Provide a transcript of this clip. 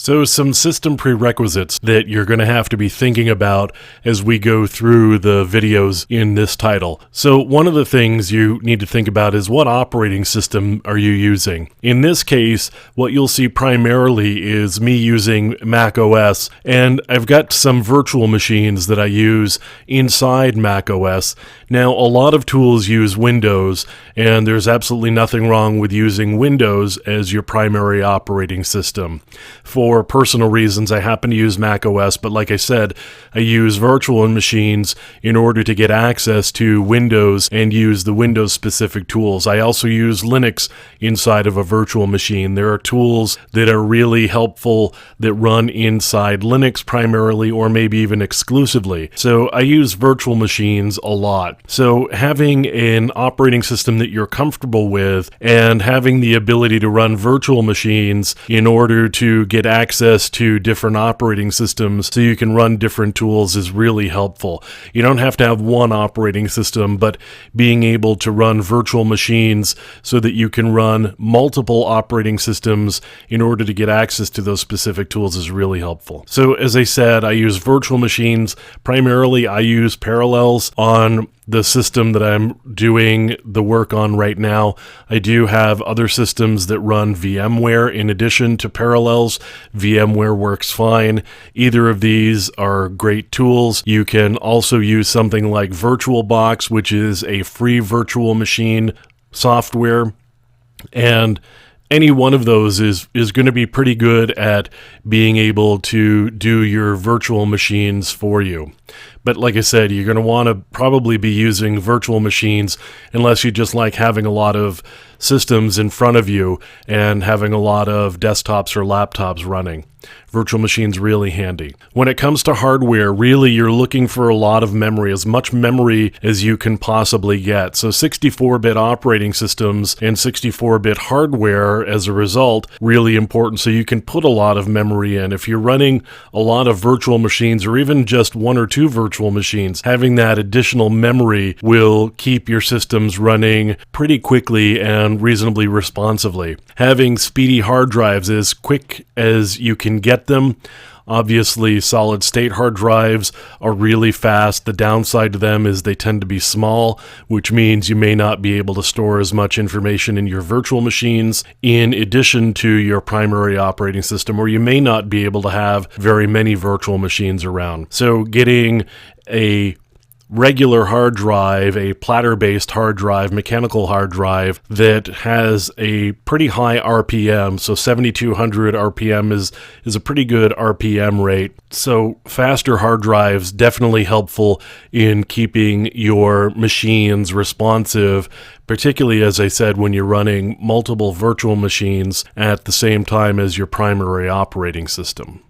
So some system prerequisites that you're going to have to be thinking about as we go through the videos in this title. So one of the things you need to think about is what operating system are you using? In this case, what you'll see primarily is me using Mac OS, and I've got some virtual machines that I use inside Mac OS. Now, a lot of tools use Windows, and there's absolutely nothing wrong with using Windows as your primary operating system. For personal reasons, I happen to use Mac OS, but like I said, I use virtual machines in order to get access to Windows and use the Windows-specific tools. I also use Linux inside of a virtual machine. There are tools that are really helpful that run inside Linux primarily, or maybe even exclusively. So I use virtual machines a lot. So having an operating system that you're comfortable with and having the ability to run virtual machines in order to get access to different operating systems so you can run different tools is really helpful. You don't have to have one operating system, but being able to run virtual machines so that you can run multiple operating systems in order to get access to those specific tools is really helpful. So as I said, I use virtual machines. Primarily, I use Parallels on the system that I'm doing the work on right now. I do have other systems that run VMware in addition to Parallels. VMware works fine. Either of these are great tools. You can also use something like VirtualBox, which is a free virtual machine software, and any one of those is going to be pretty good at being able to do your virtual machines for you. But like I said, you're going to want to probably be using virtual machines unless you just like having a lot of systems in front of you and having a lot of desktops or laptops running. Virtual machines really handy. When it comes to hardware, really you're looking for a lot of memory, as much memory as you can possibly get. So 64-bit operating systems and 64-bit hardware as a result, really important, so you can put a lot of memory in. If you're running a lot of virtual machines or even just one or two virtual machines, having that additional memory will keep your systems running pretty quickly and reasonably responsively. Having speedy hard drives as quick as you can get them. Obviously, solid-state hard drives are really fast. The downside to them is they tend to be small, which means you may not be able to store as much information in your virtual machines in addition to your primary operating system, or you may not be able to have very many virtual machines around. So getting a regular hard drive, a platter-based hard drive, mechanical hard drive that has a pretty high RPM, so 7,200 RPM is a pretty good RPM rate. So faster hard drives definitely helpful in keeping your machines responsive, particularly, as I said, when you're running multiple virtual machines at the same time as your primary operating system.